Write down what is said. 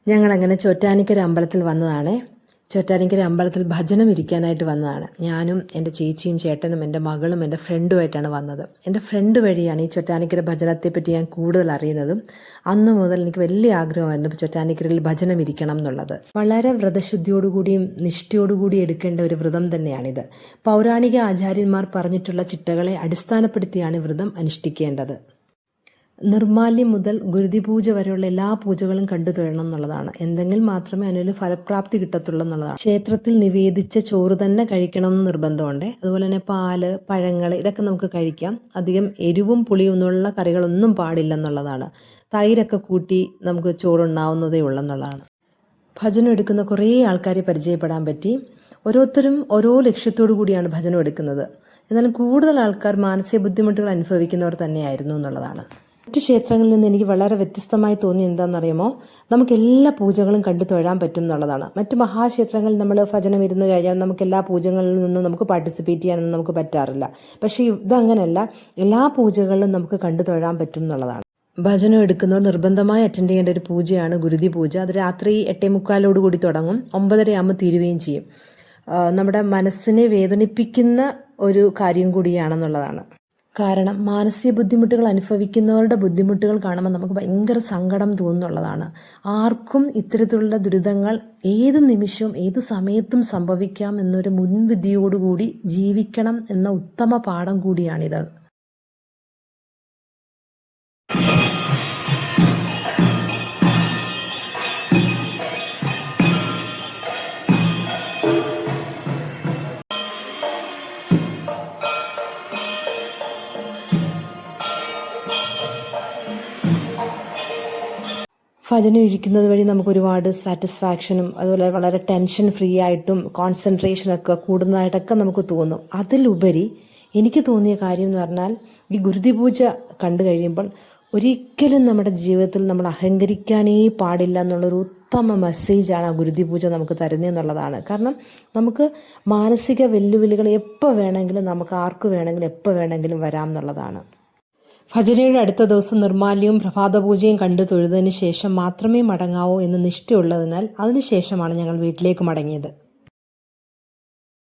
ഞങ്ങളങ്ങനെ ചോറ്റാനിക്കര അമ്പലത്തിൽ വന്നതാണ്. ചോറ്റാനിക്കര അമ്പലത്തിൽ ഭജനം ഇരിക്കാനായിട്ട് വന്നതാണ്. ഞാനും എൻ്റെ ചേച്ചിയും ചേട്ടനും എൻ്റെ മകളും എൻ്റെ ഫ്രണ്ടുമായിട്ടാണ് വന്നത്. എൻ്റെ ഫ്രണ്ട് വഴിയാണ് ഈ ചോറ്റാനിക്കര ഭജനത്തെപ്പറ്റി ഞാൻ കൂടുതൽ അറിയുന്നതും. അന്ന് മുതൽ എനിക്ക് വലിയ ആഗ്രഹമായിരുന്നു ചോറ്റാനിക്കരയിൽ ഭജനം ഇരിക്കണം എന്നുള്ളത്. വളരെ വ്രതശുദ്ധിയോടുകൂടിയും നിഷ്ഠയോടുകൂടി എടുക്കേണ്ട ഒരു വ്രതം തന്നെയാണിത്. പൗരാണിക ആചാര്യന്മാർ പറഞ്ഞിട്ടുള്ള ചിട്ടകളെ അടിസ്ഥാനപ്പെടുത്തിയാണ് വ്രതം അനുഷ്ഠിക്കേണ്ടത്. നിർമാല്യം മുതൽ ഗുരുതി പൂജ വരെയുള്ള എല്ലാ പൂജകളും കണ്ടു തൊഴണം എന്നുള്ളതാണ്. എന്തെങ്കിലും മാത്രമേ അതിനൊരു ഫലപ്രാപ്തി കിട്ടത്തുള്ളൂ എന്നുള്ളതാണ്. ക്ഷേത്രത്തിൽ നിവേദിച്ച ചോറ് തന്നെ കഴിക്കണം എന്ന് നിർബന്ധമുണ്ട്. അതുപോലെ തന്നെ പാല്, പഴങ്ങൾ ഇതൊക്കെ നമുക്ക് കഴിക്കാം. അധികം എരിവും പുളിയും ഒന്നുമുള്ള കറികളൊന്നും പാടില്ല എന്നുള്ളതാണ്. തൈരൊക്കെ കൂട്ടി നമുക്ക് ചോറുണ്ണാവുന്നതേ ഉള്ളെന്നുള്ളതാണ്. ഭജനം എടുക്കുന്ന കുറേ ആൾക്കാരെ പരിചയപ്പെടാൻ പറ്റി. ഓരോരുത്തരും ഓരോ ലക്ഷ്യത്തോടു കൂടിയാണ് ഭജനം എടുക്കുന്നത്. എന്നാലും കൂടുതൽ ആൾക്കാർ മാനസിക ബുദ്ധിമുട്ടുകൾ അനുഭവിക്കുന്നവർ തന്നെയായിരുന്നു എന്നുള്ളതാണ്. മറ്റു ക്ഷേത്രങ്ങളിൽ നിന്ന് എനിക്ക് വളരെ വ്യത്യസ്തമായി തോന്നി എന്താണെന്നറിയുമോ, നമുക്ക് എല്ലാ പൂജകളും കണ്ടു തൊഴാൻ പറ്റും എന്നുള്ളതാണ്. മറ്റു മഹാക്ഷേത്രങ്ങളിൽ നമ്മൾ ഭജനം ഇരുന്ന് കഴിഞ്ഞാൽ നമുക്ക് എല്ലാ പൂജകളിൽ നിന്നും നമുക്ക് പാർട്ടിസിപ്പേറ്റ് ചെയ്യാനൊന്നും നമുക്ക് പറ്റാറില്ല. പക്ഷേ ഇതങ്ങനെയല്ല, എല്ലാ പൂജകളിലും നമുക്ക് കണ്ടു തൊഴാൻ പറ്റും എന്നുള്ളതാണ്. ഭജനം എടുക്കുന്നവർ നിർബന്ധമായി അറ്റൻഡ് ചെയ്യേണ്ട ഒരു പൂജയാണ് ഗുരുതി പൂജ. അത് രാത്രി 8:45 കൂടി തുടങ്ങും, 9:30 തീരുകയും ചെയ്യും. നമ്മുടെ മനസ്സിനെ വേദനിപ്പിക്കുന്ന ഒരു കാര്യം കൂടിയാണെന്നുള്ളതാണ്. കാരണം മാനസിക ബുദ്ധിമുട്ടുകൾ അനുഭവിക്കുന്നവരുടെ ബുദ്ധിമുട്ടുകൾ കാണുമ്പോൾ നമുക്ക് ഭയങ്കര സങ്കടം തോന്നുന്നുള്ളതാണ്. ആർക്കും ഇത്തരത്തിലുള്ള ദുരിതങ്ങൾ ഏത് നിമിഷവും ഏത് സമയത്തും സംഭവിക്കാം എന്നൊരു മുൻവിധിയോടുകൂടി ജീവിക്കണം എന്ന ഉത്തമ പാഠം കൂടിയാണിത്. ഭജനം ഇരിക്കുന്നത് വഴി നമുക്ക് ഒരുപാട് സാറ്റിസ്ഫാക്ഷനും അതുപോലെ വളരെ ടെൻഷൻ ഫ്രീ ആയിട്ടും കോൺസെൻട്രേഷനൊക്കെ കൂടുന്നതായിട്ടൊക്കെ നമുക്ക് തോന്നും. അതിലുപരി എനിക്ക് തോന്നിയ കാര്യം എന്ന് പറഞ്ഞാൽ ഈ ഗുരുതി പൂജ കണ്ടു കഴിയുമ്പോൾ ഒരിക്കലും നമ്മുടെ ജീവിതത്തിൽ നമ്മൾ അഹങ്കരിക്കാനേ പാടില്ല എന്നുള്ളൊരു ഉത്തമ മെസ്സേജാണ് ആ ഗുരുതി പൂജ നമുക്ക് തരുന്നതെന്നുള്ളതാണ്. കാരണം നമുക്ക് മാനസിക വെല്ലുവിളികൾ എപ്പോൾ വേണമെങ്കിലും നമുക്ക് ആർക്ക് വേണമെങ്കിലും എപ്പോൾ വേണമെങ്കിലും വരാം എന്നുള്ളതാണ്. ഭജനയുടെ അടുത്ത ദിവസം നിർമാല്യവും പ്രഭാതപൂജയും കണ്ടു തൊഴുതതിന് ശേഷം മാത്രമേ മടങ്ങാവൂ എന്ന് നിഷ്ഠയുള്ളതിനാൽ അതിനുശേഷമാണ് ഞങ്ങൾ വീട്ടിലേക്ക് മടങ്ങിയത്.